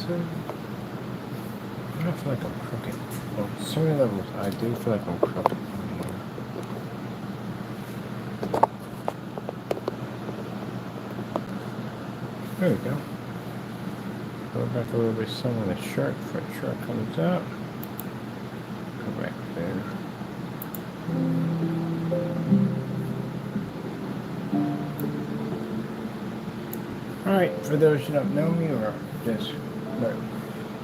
I feel like I'm crooked. On certain levels, I do feel like I'm crooked. There we go. Go back a little bit some on the shirt before the shirt comes out. Correct there. Alright, for those who don't know me or just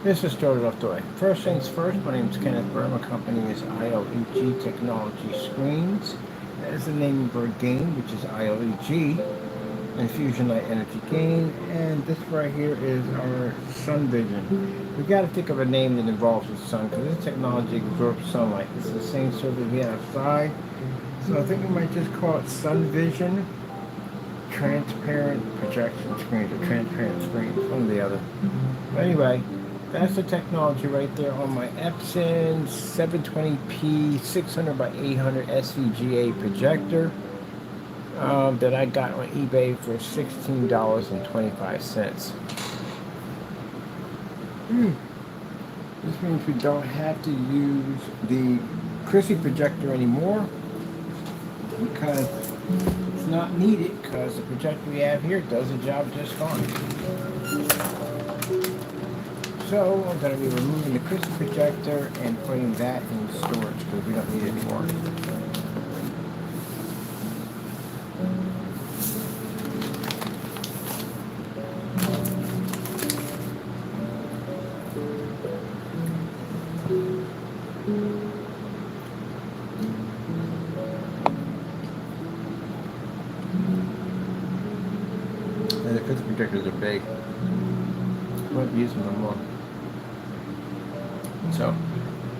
this is started off the way. First things first, my name is Kenneth Burr. My company is ILEG Technology Screens. That is the name of our game, which is ILEG. Infusion light energy gain, and this right here is our sun vision. We got to think of a name that involves the sun because this technology absorbs sunlight. It's the same surface we have outside, so I think we might just call it sun vision. Transparent projection screens or transparent screens, one or the other. But anyway, that's the technology right there on my Epson 720p 600 by 800 SVGA projector. That I got on eBay for $16.25. This means we don't have to use the Chrissy projector anymore because it's not needed because the projector we have here does the job just fine. So I'm going to be removing the Chrissy projector and putting that in storage because we don't need it anymore. And the Chrissy projectors are big. I won't use them no more. So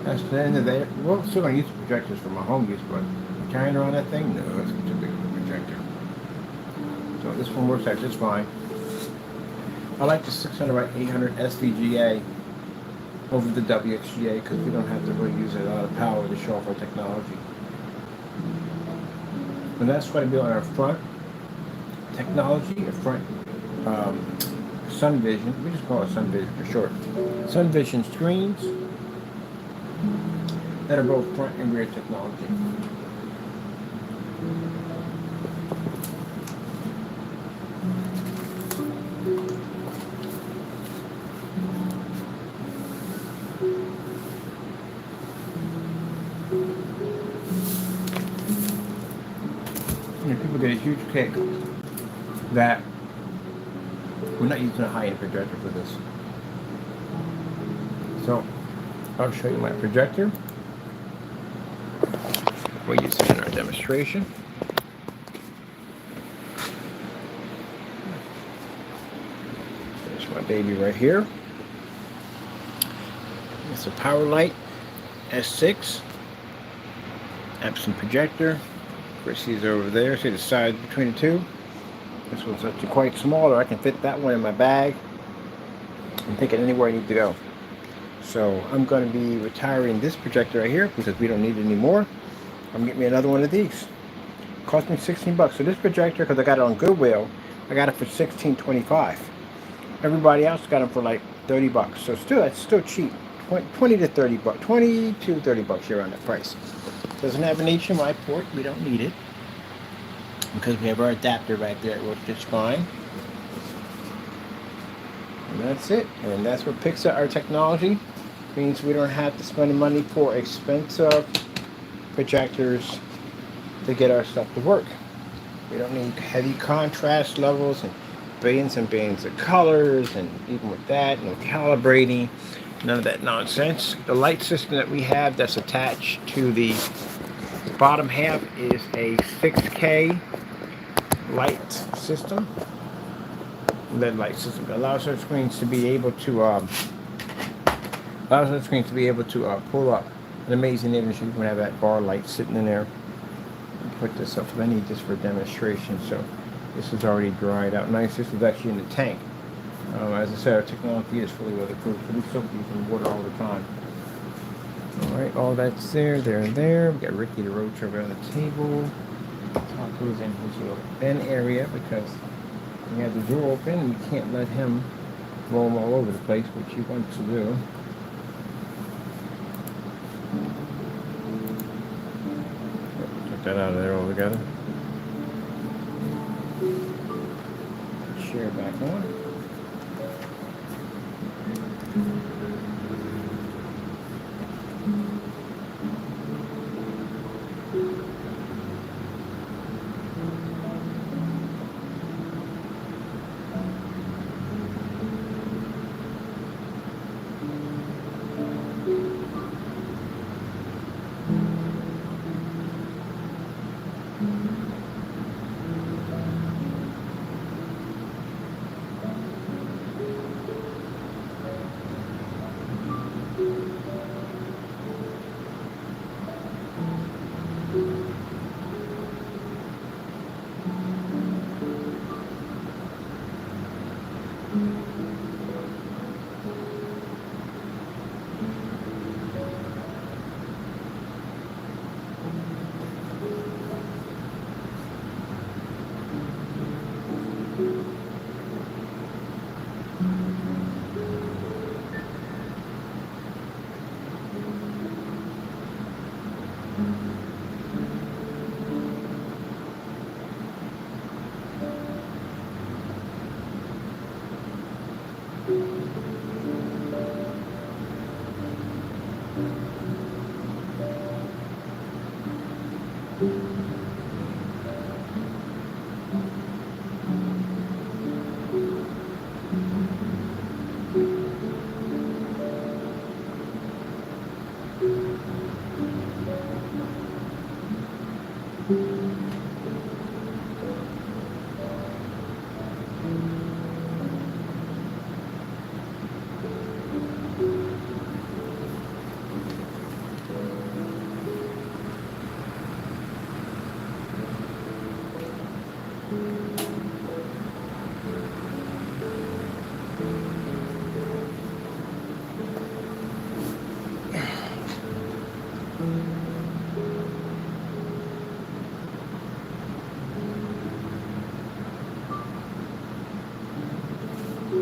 that's the end of that. We're still going to use the projectors for my home use, but carrying around that thing, no, it's too big of a projector. So this one works out just fine. I like the 600 by 800 SVGA over the WXGA because we don't have to really use a lot of power to show off our technology. And that's what I do on our front technology, our front sun vision. We just call it sun vision for short. Sun vision screens that are both front and rear technology. And people get a huge kick that we're not using a high-end projector for this. So I'll show you my projector. We'll use it in our demonstration. There's my baby right here. It's a PowerLight S6 Epson projector. Chrissy's over there. See the size between the two? This one's actually quite smaller. I can fit that one in my bag and take it anywhere I need to go. So I'm going to be retiring this projector right here because we don't need it anymore. I'm getting me another one of these. It cost me 16 bucks. So this projector, because I got it on Goodwill, I got it for $16.25. Everybody else got them for like 30 bucks. So still, that's still cheap. 20 to 30 bucks. 20 to 30 bucks here on that price. Doesn't have an HDMI port. We don't need it because we have our adapter back there. It works just fine. And that's it. And that's what picks up our technology. Means we don't have to spend the money for expensive projectors to get our stuff to work. We don't need heavy contrast levels and billions of colors, and even with that, no calibrating, none of that nonsense. The light system that we have that's attached to the bottom half is a 6K light system. LED light system that allows our screens to be able to pull up an amazing image. You can have that bar light sitting in there. Put this up. I need this for demonstration. So this is already dried out nice. This is actually in the tank. As I said, our technology is fully weatherproof, so we soak these in water all the time. Alright, all that's there, and there. We got Ricky the Roach over on the table. Taco's in his little bin area because we have the door open and we can't let him roll them all over the place, which he wants to do. Took that out of there altogether. Share back on.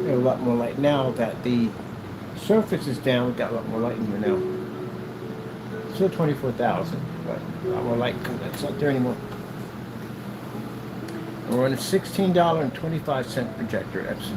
A lot more light now that the surface is down. We got a lot more light in here now. Still 24,000, but a lot more light because that's not there anymore. And we're on a $16.25 projector. That's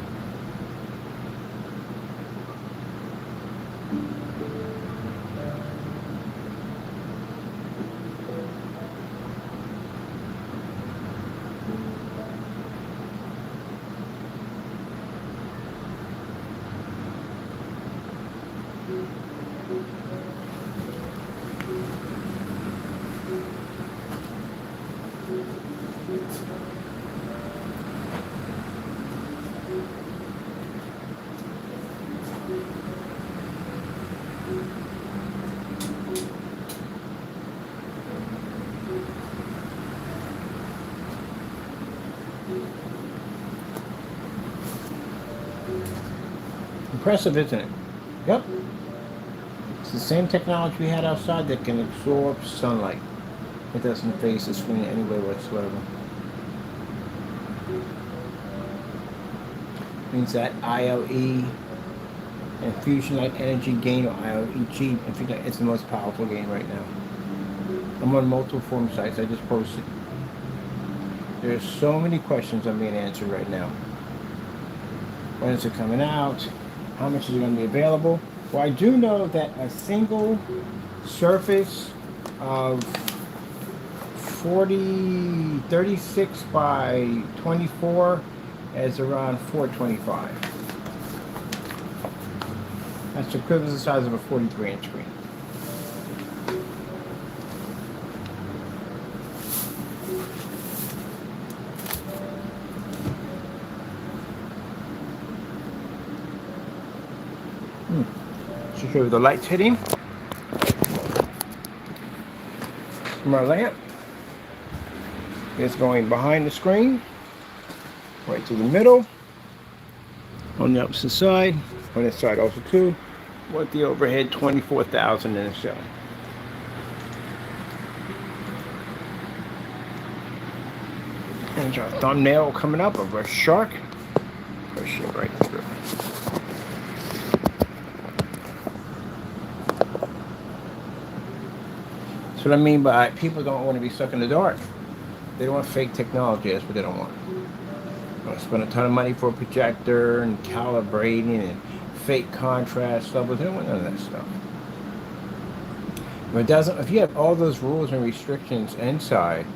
impressive, isn't it? Yep. It's the same technology we had outside that can absorb sunlight. It doesn't phase the screen in any way whatsoever. Means that ILE and fusion light energy gain, or ILEG, it's the most powerful gain right now. I'm on multiple forum sites. I just posted. There's so many questions I'm being answered right now. When is it coming out? How much is it going to be available? Well, I do know that a single surface of 36 by 24 is around $425. That's the equivalent size of a 43-inch screen. To show you the lights hitting from our lamp. It's going behind the screen, right to the middle, on the opposite side, on this side also too, with the overhead 24,000 in the cell. And our thumbnail coming up of a shark, push it right through. So what I mean by people don't want to be stuck in the dark. They don't want fake technology. That's what they don't want. They want to spend a ton of money for a projector and calibrating and fake contrast levels. They don't want none of that stuff. But it doesn't. If you have all those rules and restrictions inside,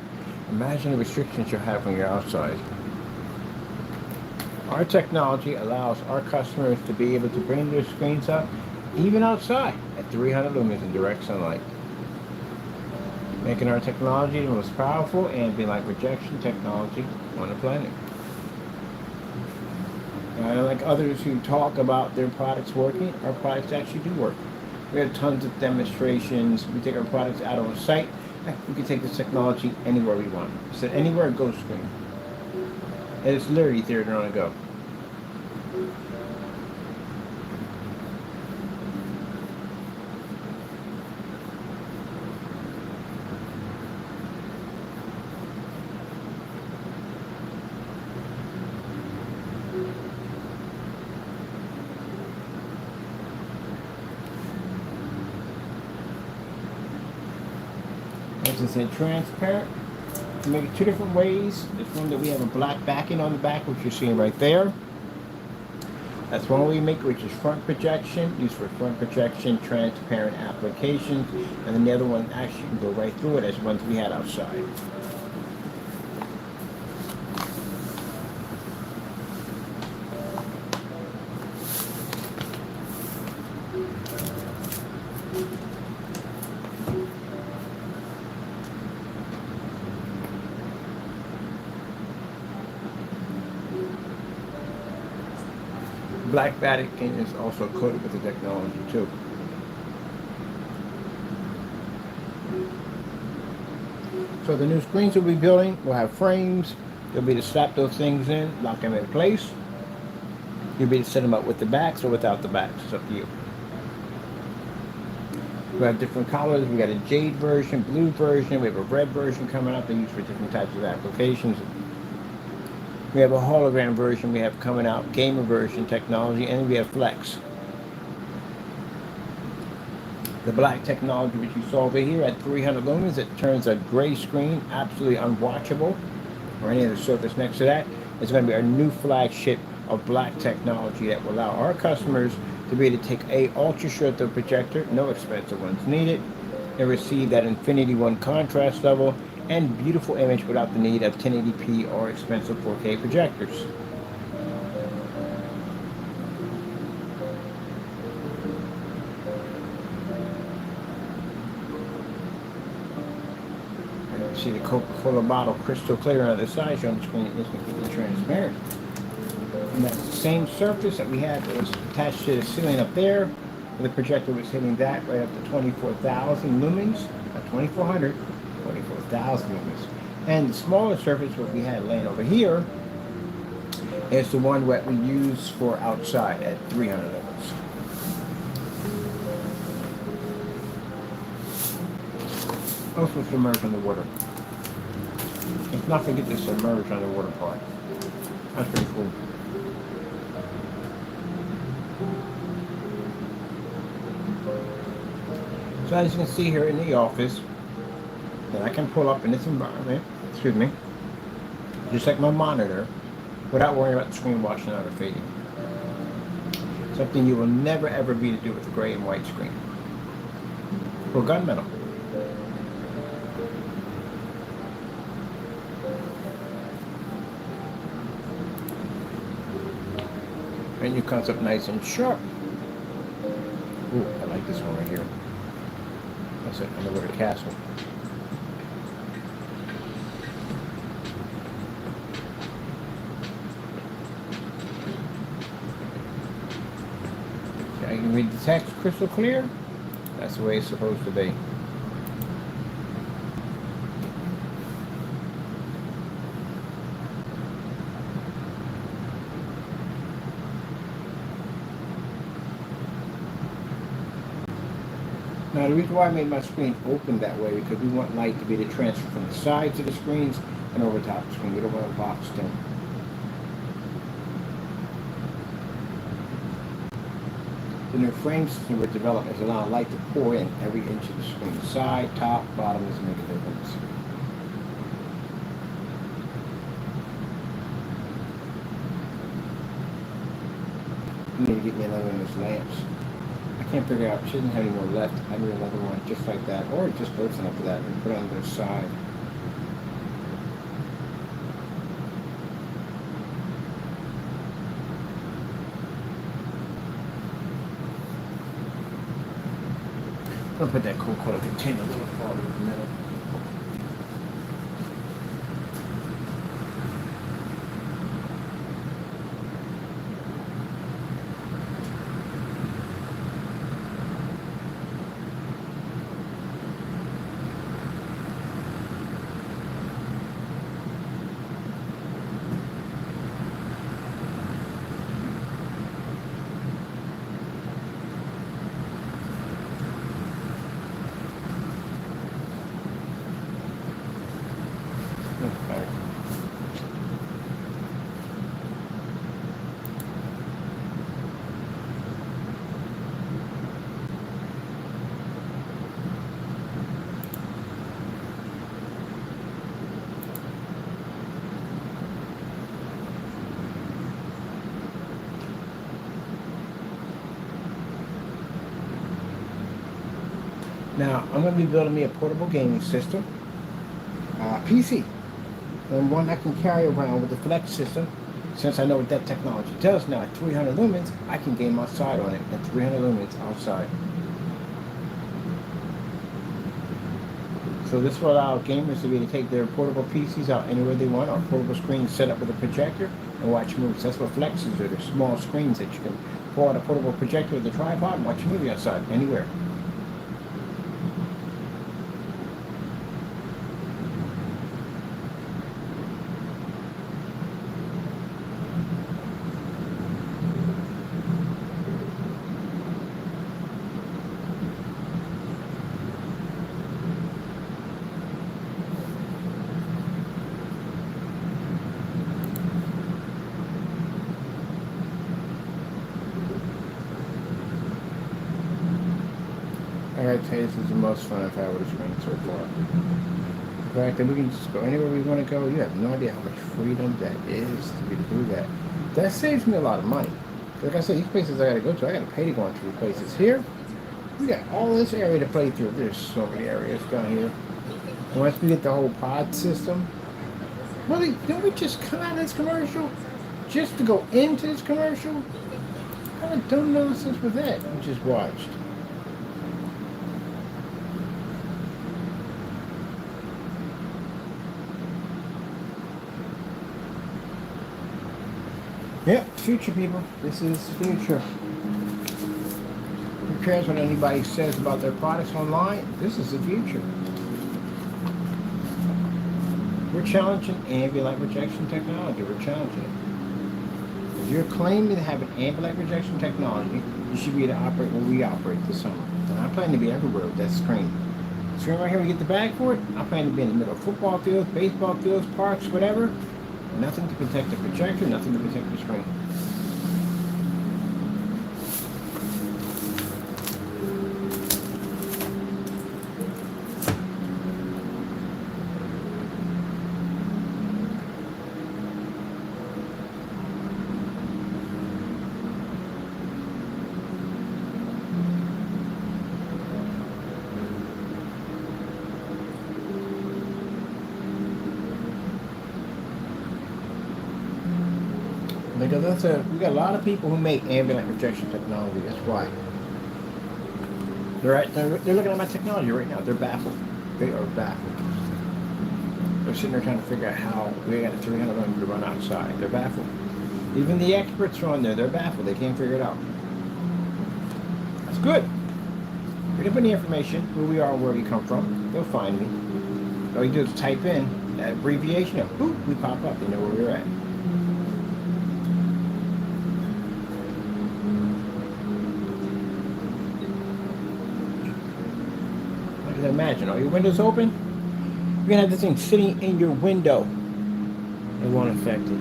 imagine the restrictions you'll have when you're outside. Our technology allows our customers to be able to bring their screens up, even outside, at 300 lumens in direct sunlight, making our technology the most powerful ambient light projection technology on the planet. Unlike others who talk about their products working, our products actually do work. We have tons of demonstrations. We take our products out on site. We can take this technology anywhere we want. So anywhere, go screen. And it's literally theater on the go. As I said, transparent. We make it two different ways. There's one that we have a black backing on the back, which you're seeing right there. That's one way we make it, which is front projection, used for front projection, transparent applications. And then the other one actually can go right through it, as ones we had outside. Black backing is also coated with the technology too. So the new screens we'll be building will have frames. You'll be able to slap those things in, lock them in place. You'll be able to set them up with the backs or without the backs. It's up to you. We have different colors. We got a jade version, blue version. We have a red version coming up. They're used for different types of applications. We have a hologram version we have coming out, gamer version technology, and we have flex. The black technology which you saw over here at 300 lumens, it turns a gray screen absolutely unwatchable, or any other surface next to that. It's going to be our new flagship of black technology that will allow our customers to be able to take a ultra short throw projector, no expensive ones needed, and receive that Infinity 1 contrast level and beautiful image without the need of 1080p or expensive 4K projectors. And you see the Coca-Cola bottle crystal clear on the side showing the screen is completely transparent. And that's the same surface that we had that was attached to the ceiling up there. The projector was hitting that right up to 24,000 lumens, not 2,400. 24,000 lumens. And the smaller surface, what we had laying over here, is the one that we use for outside at 300 lumens. Also submerged underwater. Let's not forget the submerged underwater part. That's pretty cool. So as you can see here in the office, that I can pull up in this environment, just like my monitor, without worrying about the screen washing out or fading. Something you will never ever be to do with a gray and white screen. Or gunmetal. And it comes up nice and sharp. Ooh, I like this one right here. That's it, underwater castle. You can read the text crystal clear. That's the way it's supposed to be. Now the reason why I made my screen open that way, because we want light to be able to transfer from the sides of the screens and over top of the screen. We don't want it boxed in. The new frame system we're developing is allowing light to pour in every inch of the screen. Side, top, bottom doesn't make a difference. I need to get me another one of those lamps. I can't figure out, she doesn't have any more left. I need another one just like that, or just put something up to that and put it on the side. I'm gonna put that Coca-Cola container a little farther in the middle. Okay. Now, I'm going to be building me a portable gaming system, PC, and one I can carry around with the Flex system. Since I know what that technology does now, at 300 lumens, I can game outside on it at 300 lumens outside. So this will allow gamers to be able to take their portable PCs out anywhere they want, or portable screens set up with a projector and watch movies. That's what Flexes are. They're small screens that you can pull out a portable projector with a tripod and watch a movie outside, anywhere. I gotta tell you, this is the most fun I've had with a screen so far. The fact that we can just go anywhere we want to go, you have no idea how much freedom that is to be able to do that. That saves me a lot of money. Like I said, these places I gotta go to, I gotta pay to go into the places. Here, we got all this area to play through. There's so many areas down here. Once we get the whole pod system, really, don't we just come out of this commercial just to go into this commercial? What kind of dumb nonsense was that we just watched? Yep, future people. This is future. Who cares what anybody says about their products online? This is the future. We're challenging ambient light rejection technology. We're challenging it. If you're claiming to have an ambient light rejection technology, you should be able to operate where we operate this summer. And I plan to be everywhere with that screen. The screen right here, we get the bag for it. I plan to be in the middle of football fields, baseball fields, parks, whatever. Nothing to protect the projector, nothing to protect the screen. Because we got a lot of people who make ambient light projection technology. That's why. They're looking at my technology right now. They're baffled. They are baffled. They're sitting there trying to figure out how we got a 300 lumens to run outside. They're baffled. Even the experts are on there. They're baffled. They can't figure it out. That's good. We can put the information, who we are and where we come from. They'll find me. All you do is type in that abbreviation and boop, we pop up. They know where we're at. Imagine, are your windows open? You're gonna have this thing sitting in your window. It won't affect it.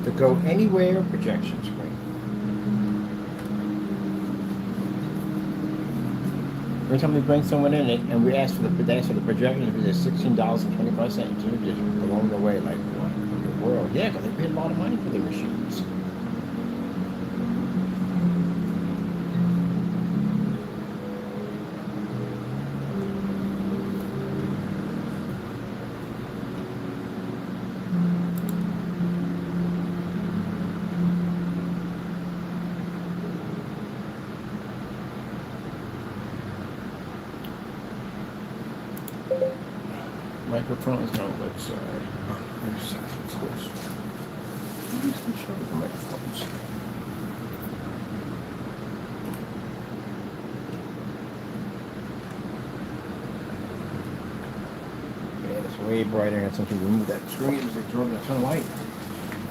The go anywhere projection screen. Every time we bring someone in and we ask for the projection, if it's $16.25, you're just blown away like, what in the world? Yeah, because they paid a lot of money for their machines. Microphones, no, let's here's of course. Let's show the microphones. Yeah, it's way brighter, and since we removed that screen, it's absorbing a ton of light.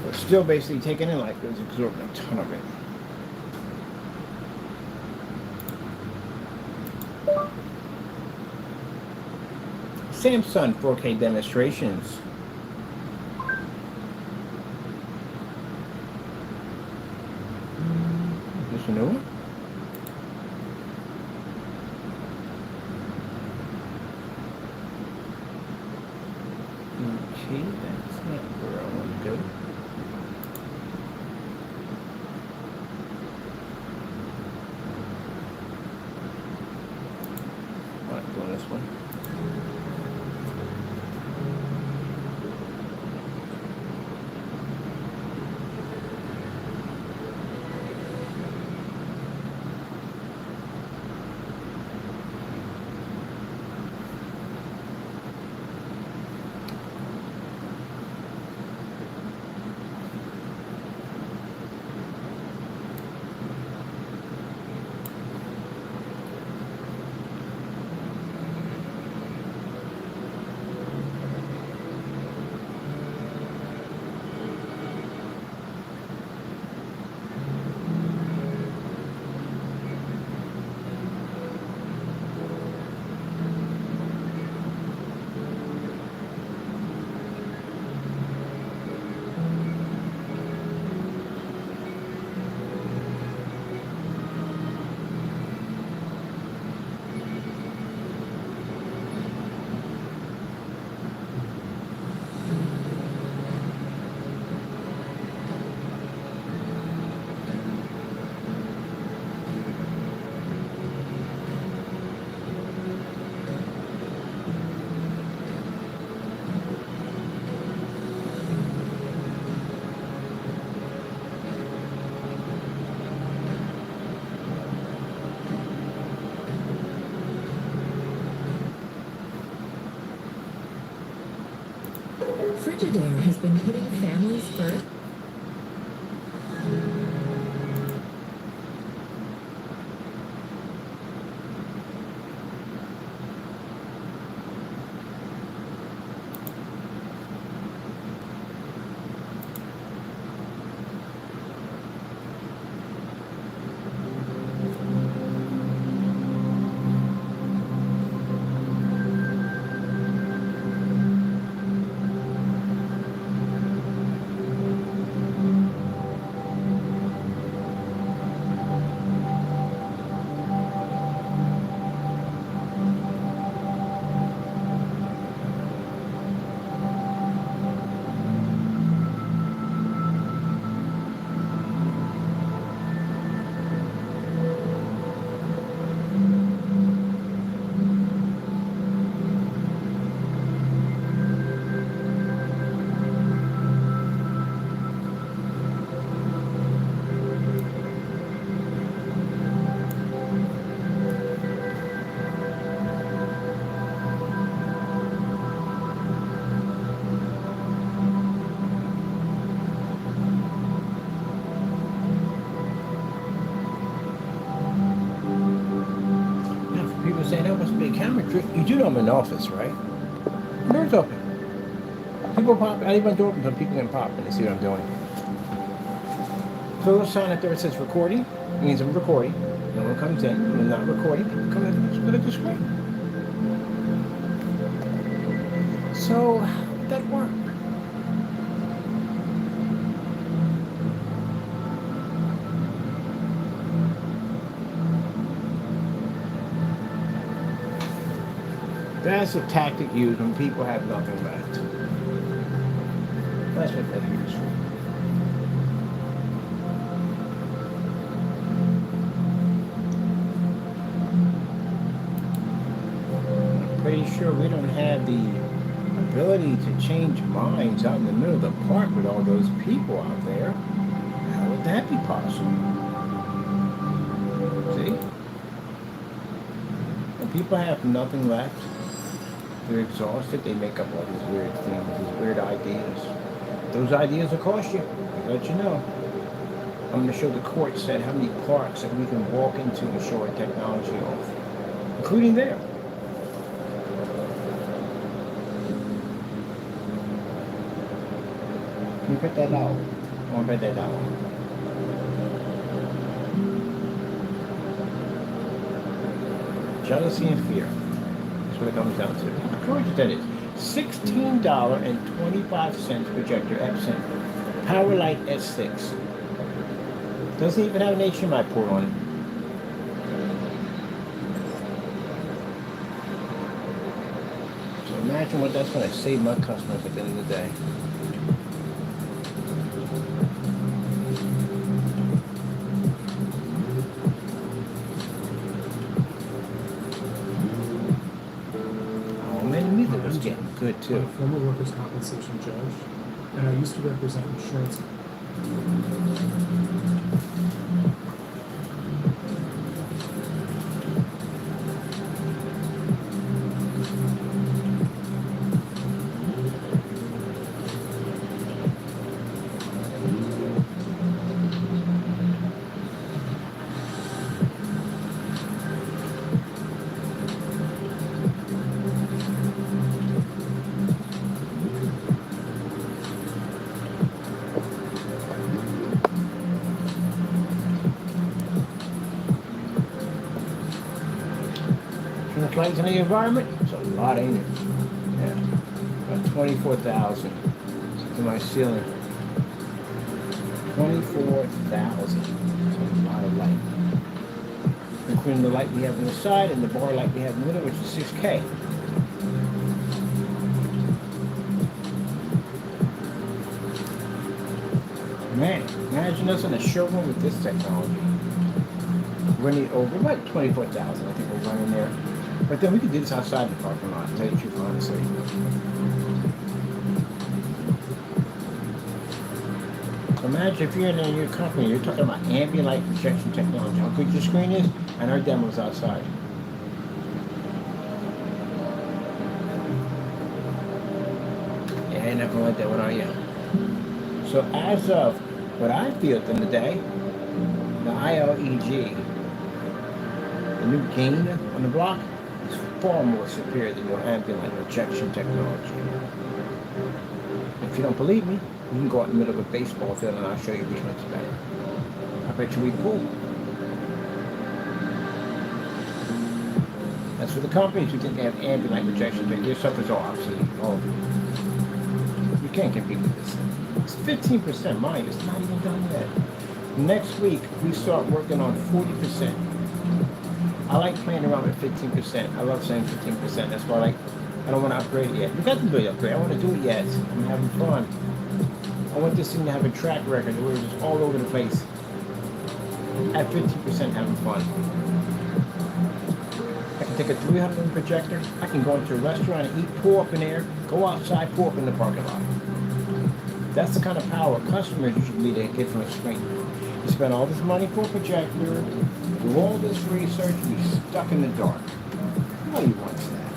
But still basically taking in light, it's absorbing a ton of it. Samsung 4K demonstrations. Is this a new one? Okay, that's not where I want to go. I'm not doing this one. Frigidaire has been putting families first. Saying that must be a camera trick. You do know I'm in the office, right? The door's open. People pop. I leave my door open so people can pop in and see what I'm doing. So a little sign up there that says recording. It means I'm recording. No one comes in. When I'm not recording, people come in and look at the screen. So that worked. That's a tactic used when people have nothing left. That's what they use for. I'm pretty sure we don't have the ability to change minds out in the middle of the park with all those people out there. How would that be possible? See? When people have nothing left, they're exhausted, they make up all these weird things, these weird ideas. Those ideas will cost you. I'll let you know. I'm going to show the court said how many parks that we can walk into and show our technology off, including there. Can you put that out? I want to put that out. Jealousy and fear. That's what it comes down to. How much that is? $16.25 projector Epson Powerlight S6. Doesn't even have an HDMI port on it. So imagine what that's going to save my customers at the end of the day. Was getting good too. I'm a former workers' compensation judge, and I used to represent insurance. Lights in the environment, it's a lot, ain't it? Yeah, about 24,000 to my ceiling. 24,000. It's a lot of light, including the light we have on the side and the bar light we have in the middle, which is 6K. Man, imagine us in a showroom with this technology. We're going to need over about 24,000. I think we're running there. But then we could do this outside the parking lot, to tell you the truth, honestly. So imagine if you're in your company, you're talking about ambient light projection technology, how good your screen is, and our demo's outside. Yeah, you're not going to like that one, are you? So as of what I feel at the end of the day, the ILEG, the new gain on the block, is far more superior than your ambient light projection technology. If you don't believe me, you can go out in the middle of a baseball field and I'll show you which one's better. I bet you we cool. That's for the companies who think they have ambient light projection, but your stuff is all obsolete. All of it. You can't compete with this. It's 15%, mind. It's not even done yet. Next week, we start working on 40%. I like playing around with 15%. I love saying 15%. That's why I don't want to upgrade it yet. We got the ability to upgrade. I want to do it yet. I'm having fun. I want this thing to have a track record where it's just all over the place. At 50% having fun. I can take a 300 projector. I can go into a restaurant and eat, pull up in there, go outside, pull up in the parking lot. That's the kind of power customers usually get from a screen. You spend all this money for a projector, do all this research, and you're stuck in the dark. Nobody wants that.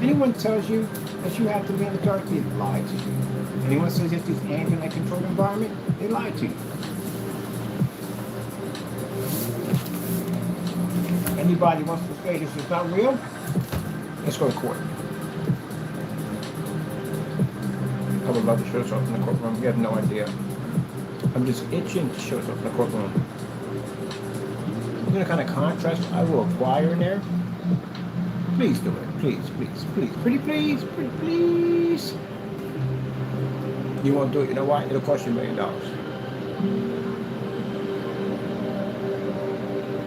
Anyone tells you that you have to be in the dark, they lie to you. Anyone says you have to use ambient light controlled environment, they lie to you. Anybody wants to say this is not real? Let's go to court. I would love to show us off in the courtroom. You have no idea. I'm just itching to show us off in the courtroom. You know the kind of contrast I will acquire in there? Please do it. Please, please, please. Pretty please, pretty please. You won't do it. You know why? It'll cost you $1 million.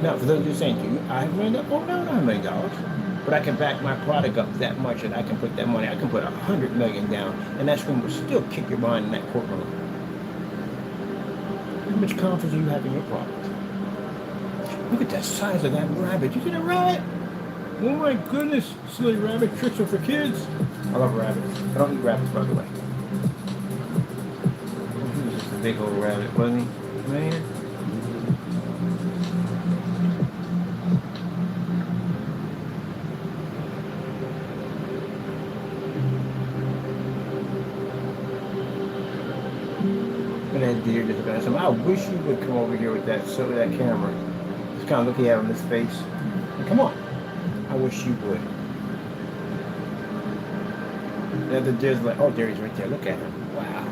Now, for those of you saying, do I have $1 million? Oh, no, not $1 million. But I can back my product up that much that I can put that money. I can put 100 million down, and that screen will still kick your behind in that courtroom. How much confidence do you have in your product? Look at that size of that rabbit. You see that rabbit? Oh my goodness, silly rabbit tricks are for kids. I love rabbits. I don't eat rabbits, by the way. He was just a big old rabbit, wasn't he? Man. And that deer just got some. I wish you would come over here with that camera. Just kind of looking at him in his face. And come on. I wish you would. The other deer's like, oh, there he's right there. Look at him. Wow.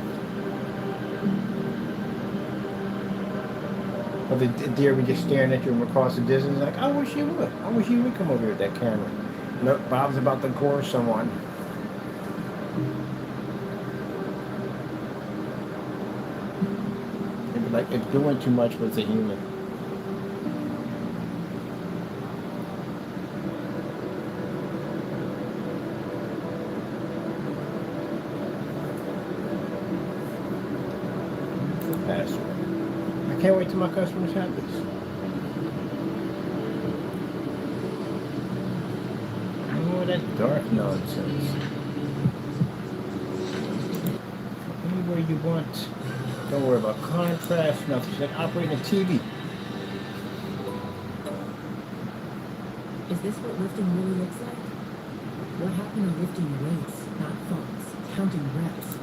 But the deer would just staring at you from across the distance, like, I wish you would. I wish you would come over here with that camera. Look, Bob's about to gore someone. It'd be like, it's doing too much with a human. Password. I can't wait till my customers have this. Oh, that dark nonsense. Anywhere you want. Don't worry about contrast, nothing. It's like operating a TV. Is this what lifting really looks like? What happened to lifting weights, not thoughts, counting reps?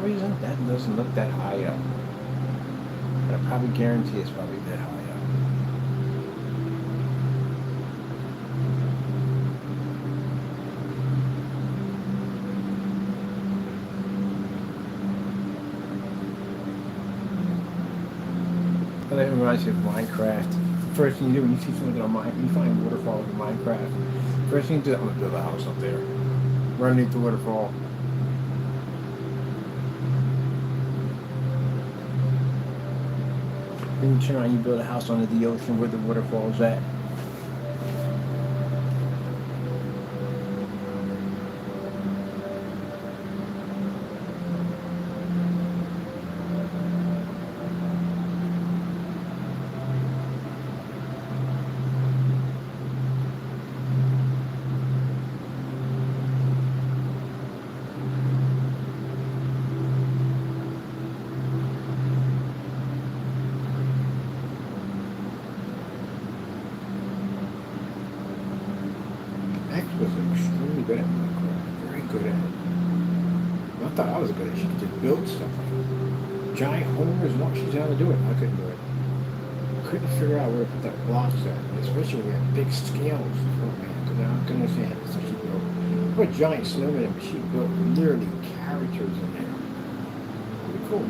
Reason that doesn't look that high up, but I probably guarantee it's probably that high up. Well, that reminds me of Minecraft. First thing you do when you see something on Minecraft, you find waterfalls in Minecraft. First thing you do, I'm gonna build a house up there, run underneath the waterfall. Then you turn around, you build a house under the ocean where the waterfall's at. Was extremely good at Minecraft. Very good at it. I thought I was good at it. She could just build stuff. Giant homers and all she's how to do it. I couldn't do it. Couldn't figure out where to put that blocks at. Especially when we had big scales. Oh man, because I couldn't understand how she built. Put giant snowmen in, but she built literally characters in there. Pretty cool.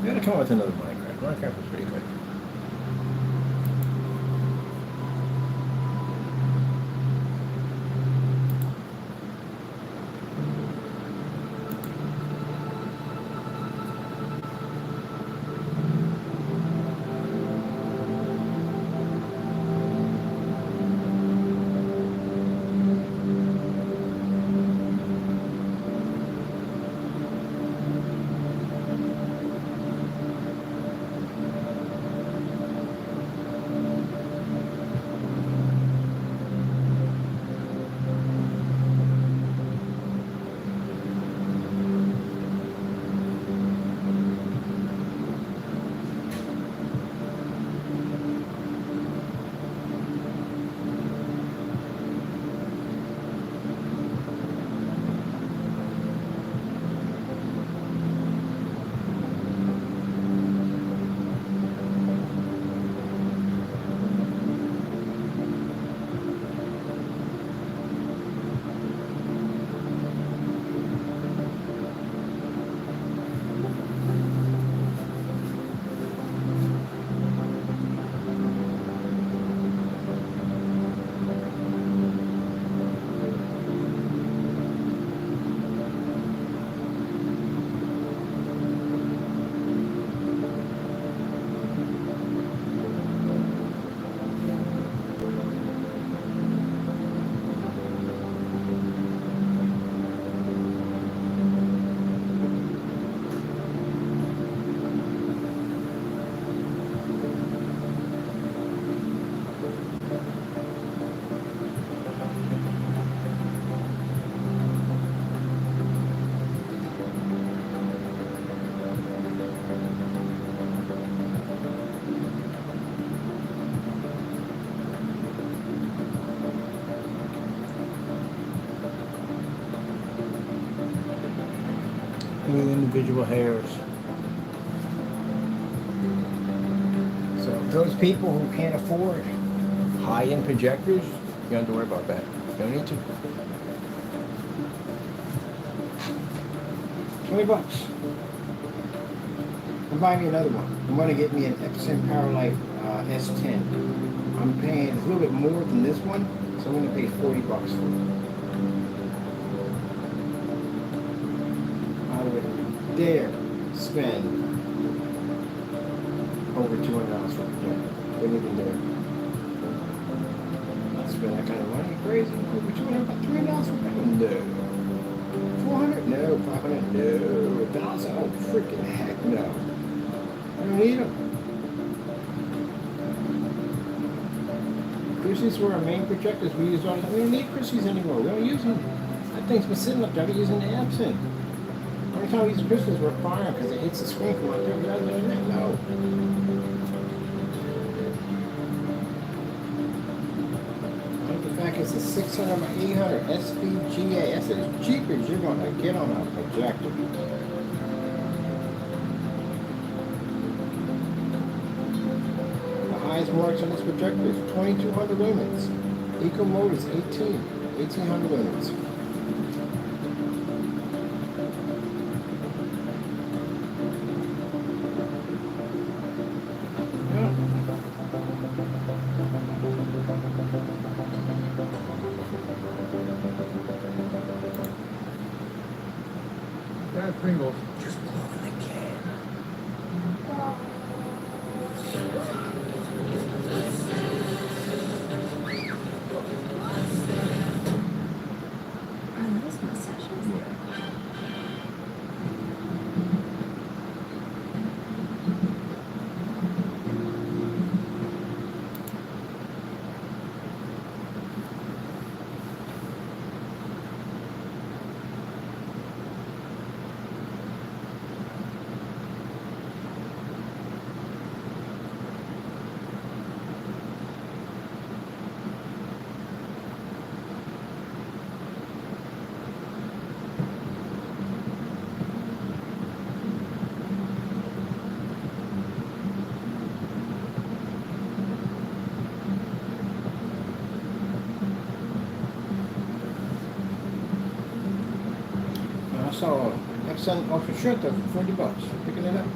We gotta come up with another Minecraft. Minecraft was pretty good. visual hairs. So those people who can't afford high-end projectors, you don't have to worry about that. You don't need to. $20. And buy me another one. I'm going to get me an Epson PowerLight S10. I'm paying a little bit more than this one, so I'm going to pay $40 for it. I would dare spend over $200 for it. Yeah, wouldn't even dare. Not spend that kind of money. Crazy. Over $200, about $300 for it. No. 400? No. 500? No. 1,000? Oh, freaking heck no. I don't need them. Christie's were our main projectors. We use all. We don't need Christie's anymore. We don't use them. That thing's been sitting up there. We're using the Epson. Every time we use Christie's, we're firing because it hits the screen from up there. But other than that, no. The fact it's a 600 by 800 SVGA. That's as cheap as you're going to get on a projector. The highest marks on this projector is 2200 lumens. Eco mode is 1800 lumens. Pringles. Just blow in the can. Are those mustaches? I saw Epson off a shirt there for $40. Picking it up.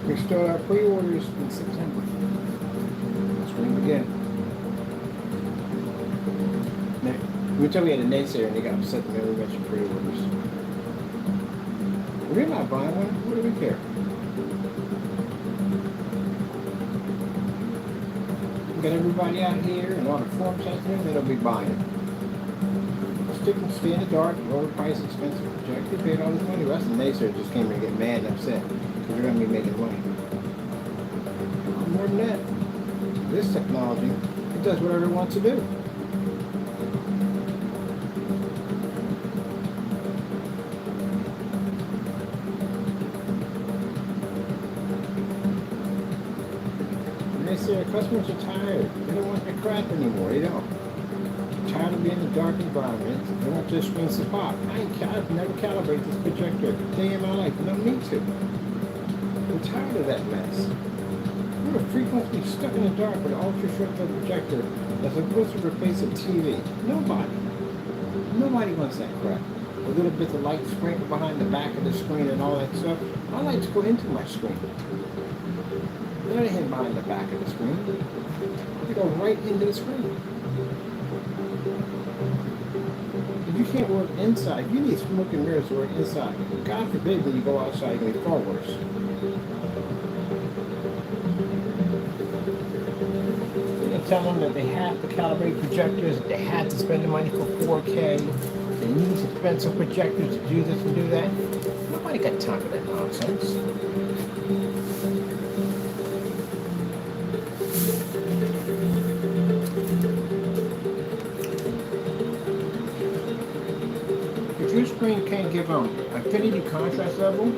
We start our pre-orders in September. That's when we begin. We tell we had a naysayer and they got upset that we mentioned pre-orders. We're not buying one. What do we care? We got everybody out here and all the forms out there, they'll be buying it. Stick and stay in the dark, lower price, expensive project. They paid all this money. The rest of the naysayers just came here and get mad and upset because they're going to be making money. More than that, this technology, it does whatever it wants to do. And they say our customers are tired. They don't want that crap anymore. They don't. They're tired of being in a dark environment. They want their screens to pop. I've never calibrated this projector a day in my life. I don't need to. I'm tired of that mess. We're frequently stuck in the dark with an ultra-short-term projector that's supposed to replace a TV. Nobody wants that crap. A little bit of light sprinkled behind the back of the screen and all that stuff. My lights go into my screen. They're not hidden behind the back of the screen. They go right into the screen. can't work inside. You need smoke and mirrors to work inside. God forbid when you go outside, you're going to be far worse. You tell them that they have to calibrate projectors, they have to spend the money for 4K, they need expensive projectors to do this and do that. Nobody got time for that nonsense. If your screen can't give them affinity contrast level,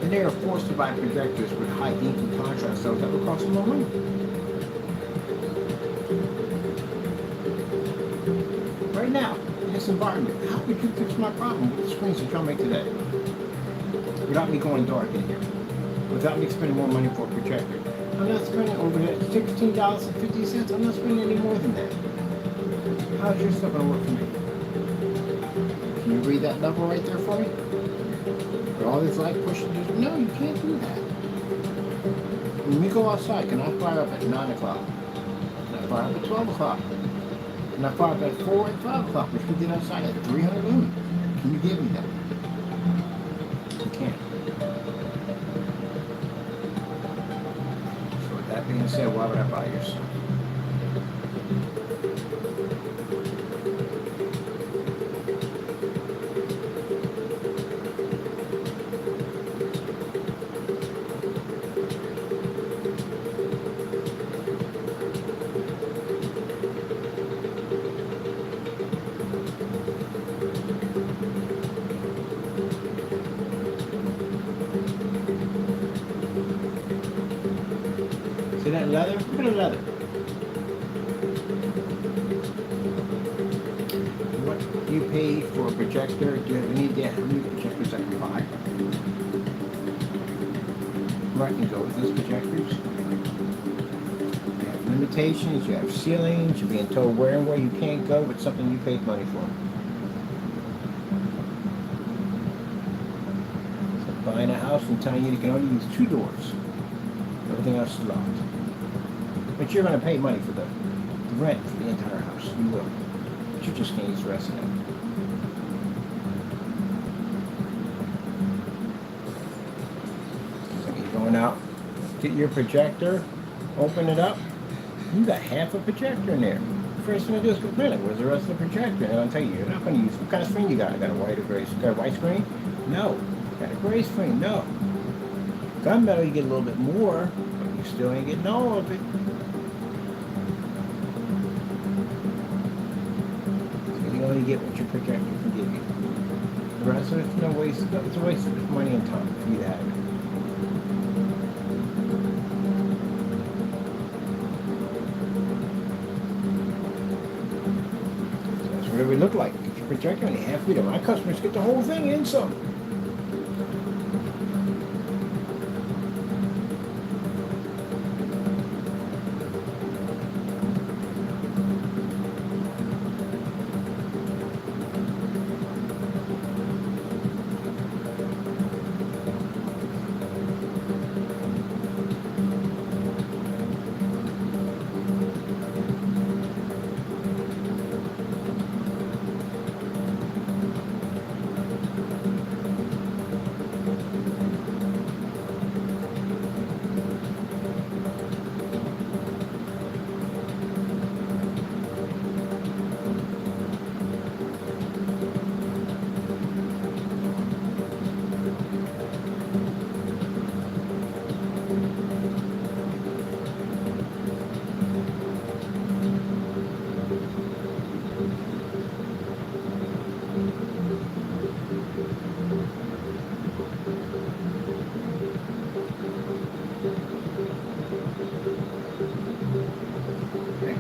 then they are forced to buy projectors with high ink and contrast levels that will cost them more money. Right now, in this environment, how could you fix my problem with the screens that y'all make today? Without me going dark in here. Without me spending more money for a projector. I'm not spending over that $16.50. I'm not spending any more than that. How's your stuff going to work for me? Can you read that level right there for me? With all this light pushing, no, you can't do that. When we go outside, can I fire up at 9 o'clock? Can I fire up at 12 o'clock? Can I fire up at 4 and 5 o'clock, which we get outside at 300 lumen? Can you give me that? You can't. So with that being said, why would I buy your stuff? See that leather? Look at the leather. What you pay for a projector? Do you have any idea how many projectors I can buy? Where I can go with those projectors? You have limitations, you have ceilings, you're being told where and where you can't go with something you paid money for. So buying a house and telling you can only use 2 doors. Everything else is locked. But you're going to pay money for the rent for the entire house. You will. But you just can't use the rest of it. So you're going out, get your projector, open it up. You got half a projector in there. First thing I do is complain, like, where's the rest of the projector? And I'll tell you, you're not going to use, what kind of screen you got? I got a white or gray, got a white screen? No. Got a gray screen? No. Gunmetal, you get a little bit more, but you still ain't getting all of it. So you only get what your projector can give you. The rest of it's no waste. It's a waste of money and time for you to have it. So that's what it would look like. Get your projector only half feet. My customers get the whole thing and some.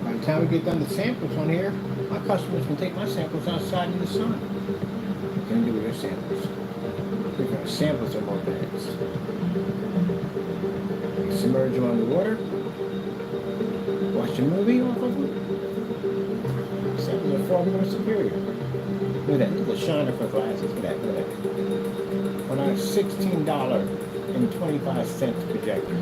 By the time we get done the samples on here, my customers can take my samples outside in the sun. What can do with their samples? Because samples are more advanced. You submerge them underwater, watch a movie off of them. Samples are far more superior. Look at that, look at the shiner for glasses. Look at that, look at that. On our $16.25 projector.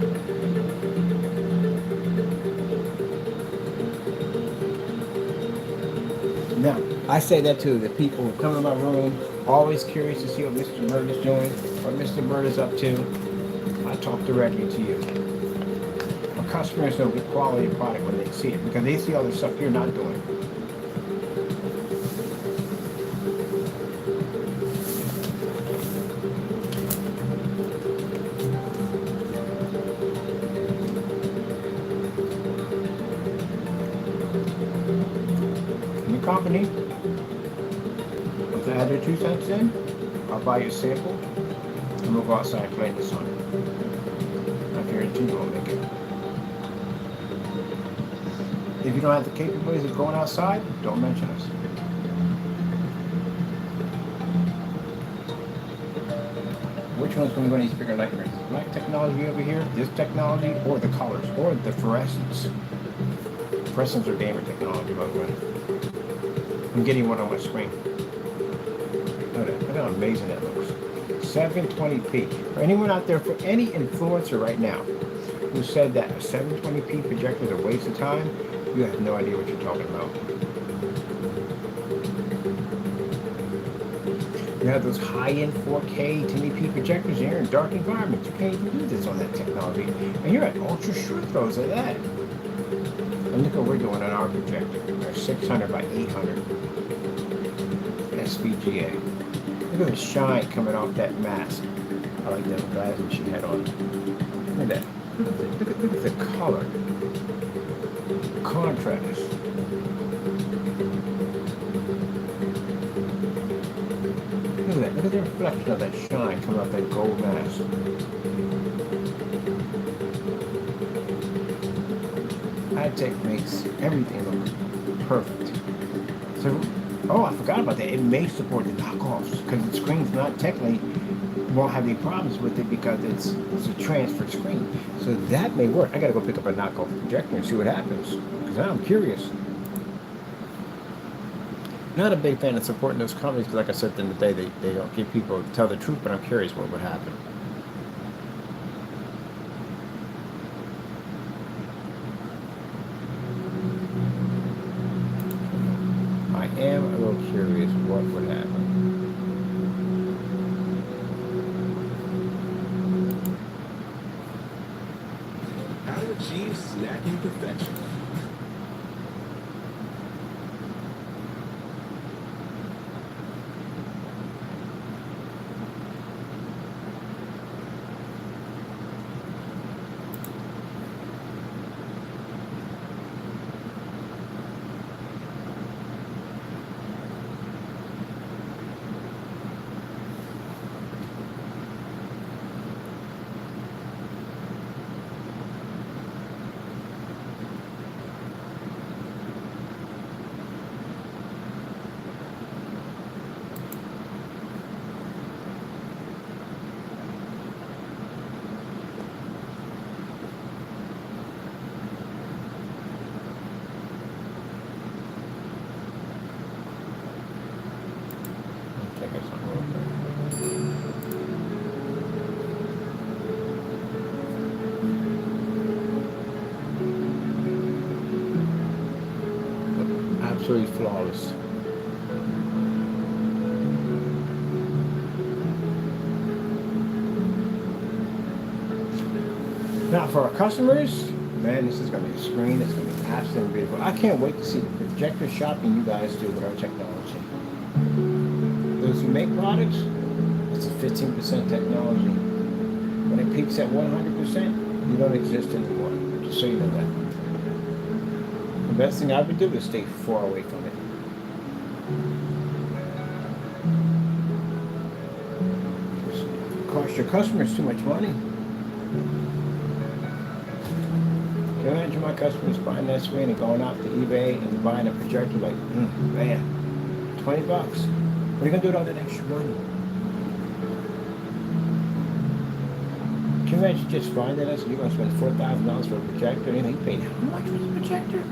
Now, I say that to the people who come in my room, always curious to see what Mr. Bird is doing, what Mr. Bird is up to. I talk directly to you. My customers know good quality product when they see it because they see all the stuff you're not doing. In the company, if I add your 2 cents in, I'll buy you a sample and we'll go outside and play in the sun. I guarantee you won't make it. If you don't have the capabilities of going outside, don't mention us. Which one's going to win these bigger nightmares? Light technology over here, this technology, or the colors, or the fluorescence? Fluorescents are gamer technology, by the way. I'm getting one on my screen. Look how amazing that looks. 720p. For anyone out there, for any influencer right now who said that a 720p projector is a waste of time, you have no idea what you're talking about. You have those high-end 4K 1080p projectors here in dark environments. You can't even do this on that technology. And you're at ultra short throws of that. And look what we're doing on our projector. Our 600 by 800 SVGA. Look at the shine coming off that mask. I like that glasses she had on. Look at that. Look at the color. Contrast. Look at that. Look at the reflection of that shine coming off that gold mask. High-tech makes everything look perfect. So, oh, I forgot about that. It may support the knockoffs because the screen's not technically won't have any problems with it because it's a transfer screen. So that may work. I gotta go pick up a knockoff projector and see what happens because I'm curious. Not a big fan of supporting those companies because, like I said, at the end of the day, they don't give people tell the truth. But I'm curious what would happen. I am a little curious what would happen. How to achieve snacking perfection. Check out something real quick. Absolutely flawless. Now for our customers, man, this is going to be a screen that's going to be absolutely beautiful. I can't wait to see the projector shopping you guys do with our technology. Those who make products, it's a 15% technology. When it peaks at 100%, you don't exist anymore. Just so you know that. The best thing I would do is stay far away from it. It costs your customers too much money. Can you imagine my customers buying that screen and going out to eBay and buying a projector like, man, $20? What are you going to do with all that extra money? Can you imagine just finding us and you're going to spend $4,000 for a projector and you paid how much for the projector?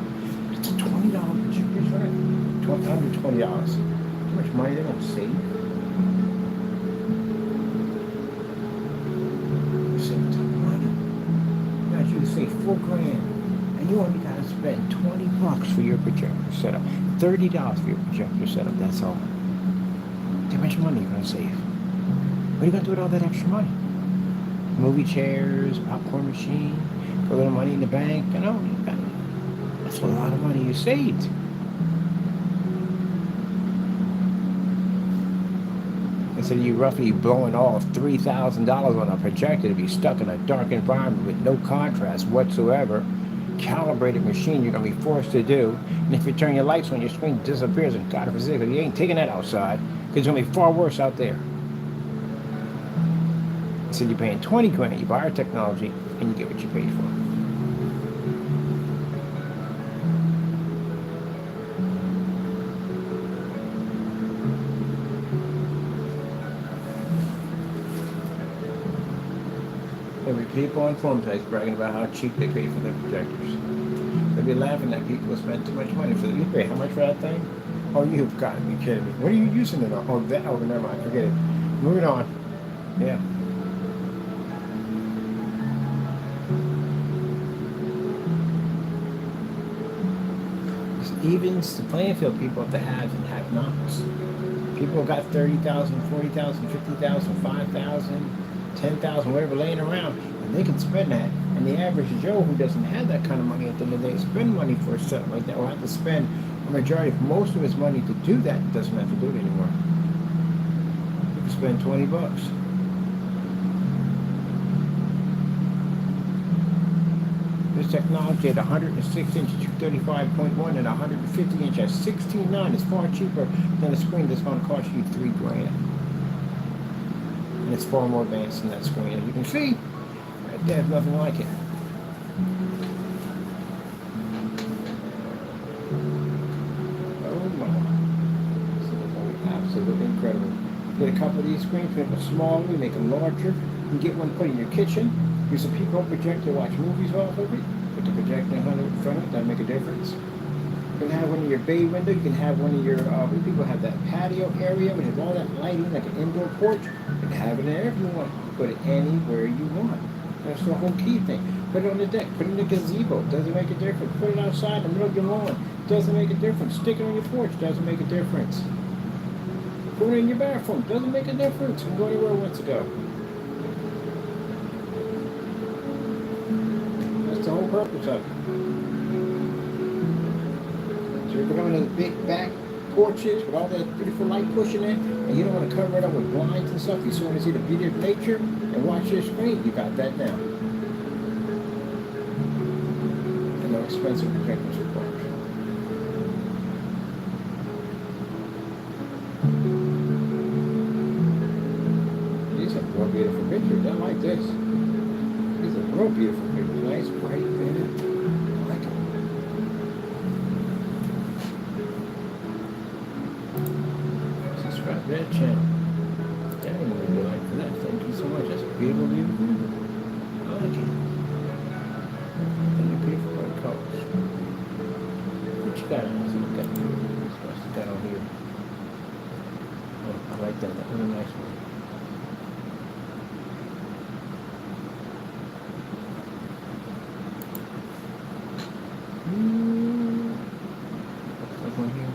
It's a $20 projector, right? $120. How much money they're going to save? Save a ton of money. You guys should save $4,000 and you only got to spend spend $20 for your projector setup, $30 for your projector setup. That's all. How much money are you gonna save? What are you gonna do with all that extra money? Movie chairs, popcorn machine, put a little money in the bank. You know, that's a lot of money you saved. Instead of you roughly blowing off $3,000 on a projector to be stuck in a dark environment with no contrast whatsoever, calibrated machine you're going to be forced to do. And if you turn your lights on, your screen disappears, and God forbid, you ain't taking that outside, because it's going to be far worse out there. Instead, you're paying 20 grand, you buy our technology, and you get what you paid for. There'll be people on phone sites bragging about how cheap they pay for their projectors. They'll be laughing at people who spend too much money for it. You pay how much for that thing? Oh, you've got to be kidding me. What are you using it on? Oh, never mind. Forget it. Moving on. Yeah. This evens the playing field, people have the haves and have-nots. People got 30,000, 40,000, 50,000, 5,000. 10,000, whatever, laying around, and they can spend that. And the average Joe who doesn't have that kind of money at the end of the day spend money for a set like that, or have to spend a majority of most of his money to do that, doesn't have to do it anymore. You can spend $20. This technology at 106 inch at 235.1 and 150 inch at 16.9 is far cheaper than a screen that's going to cost you $3 grand. And it's far more advanced than that screen. As you can see, right there's nothing like it. Oh my. This is absolutely incredible. Get a couple of these screens, make them smaller, make them larger. You can get one put in your kitchen. Use a peephole projector, watch movies off of it. Put the projector in front of it, that'll make a difference. You can have one in your bay window. You can have one in your, people have that patio area with all that lighting, like an indoor porch. You can have it there if you want. Put it anywhere you want. That's the whole key thing. Put it on the deck. Put it in the gazebo. Doesn't make a difference. Put it outside in the middle of your lawn. Doesn't make a difference. Stick it on your porch. Doesn't make a difference. Put it in your bathroom. Doesn't make a difference. You can go anywhere it wants to go. That's the whole purpose of it. So you're going to the big back porches with all that beautiful light pushing in, and you don't want to cover it up with blinds and stuff. You just want to see the beauty of nature and watch your screen. You got that now. And no expensive projectors required. These are real beautiful pictures. I like this. These are real beautiful pictures. Nice, bright, vivid. I like them. Subscribe to that channel. That ain't really like for that. Thank you so much. That's beautiful, beautiful. I like it. And the beautiful white colors. What you got on? See what you got here. What you got on here? Oh, I like that. That was a nice one. What's that one here?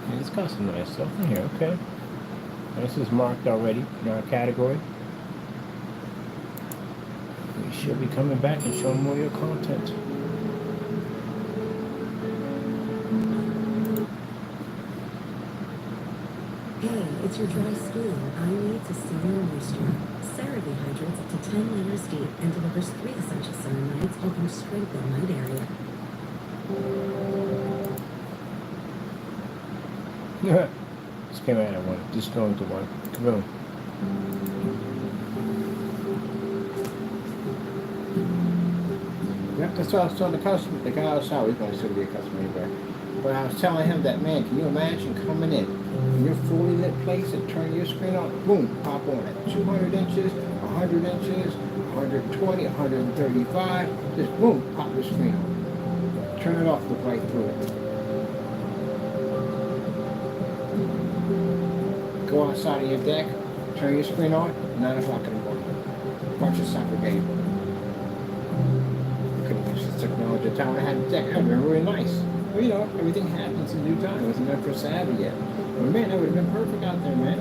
Yeah, it's got some nice stuff in here, okay. This is marked already in our category. We should be coming back and showing more of your content. Hey, it's your dry skin. I need to see your moisture. CeraVe hydrates up to 10 liters deep and delivers 3 essential ceramides helping strengthen light area. Just came out of one. Just going to one. Kaboom. Yep, that's what I was telling the customer. The guy outside, he's going to still be a customer anyway. But I was telling him that, man, can you imagine coming in your fully lit place and turn your screen on, boom, pop on it. 200 inches, 100 inches, 120, 135, just boom, pop the screen on. Turn it off, look right through it. Go outside of your deck, turn your screen on, 9 o'clock in the morning. Watch a soccer game. I couldn't use this technology at the time I had the deck. It would have been really nice. But you know, everything happens in due time. It wasn't meant for Saturday yet. But man, that would have been perfect out there, man.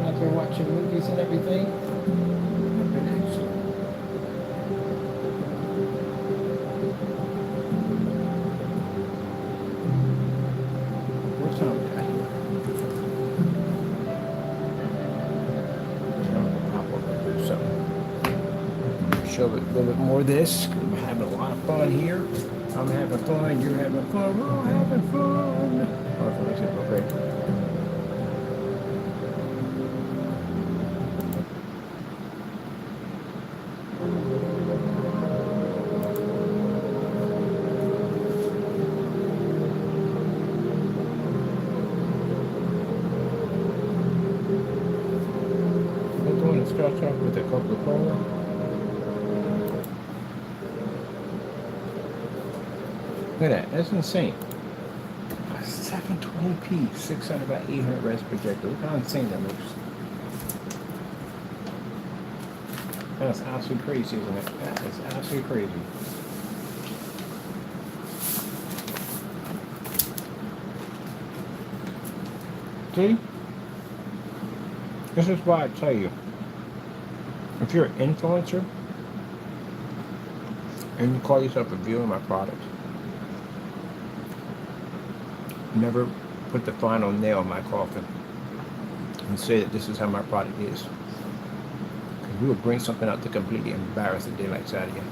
Out there watching movies and everything. Would have been excellent. What's up with that? Pop over and do something. Show it a little bit more of this. I'm having a lot of fun here. I'm having fun, you're having fun, we're all having fun. Oh, if it makes it look great. We're doing a start off with a Coca-Cola. Look at that, that's insane. A 720p, 600 by 800 res projector. Look how insane that looks. That's absolutely crazy, isn't it? That is absolutely crazy. See? This is why I tell you, if you're an influencer and you call yourself a viewer of my products, never put the final nail in my coffin and say that this is how my product is. Because we will bring something out to completely embarrass the daylights out of you.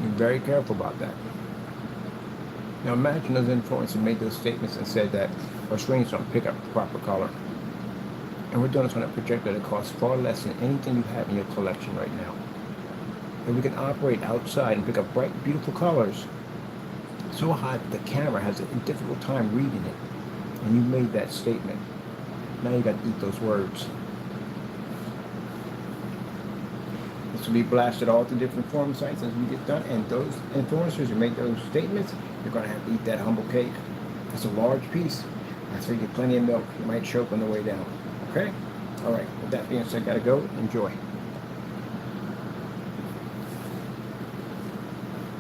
Be very careful about that. Now imagine those influencers made those statements and said that our screens don't pick up the proper color. And we're doing this on a projector that costs far less than anything you have in your collection right now. And we can operate outside and pick up bright, beautiful colors so high that the camera has a difficult time reading it. And you made that statement. Now you got to eat those words. This will be blasted all to different forum sites as we get done. And those influencers who make those statements, you're going to have to eat that humble cake. It's a large piece. That's where you get plenty of milk. You might choke on the way down. Okay? All right. With that being said, got to go. Enjoy.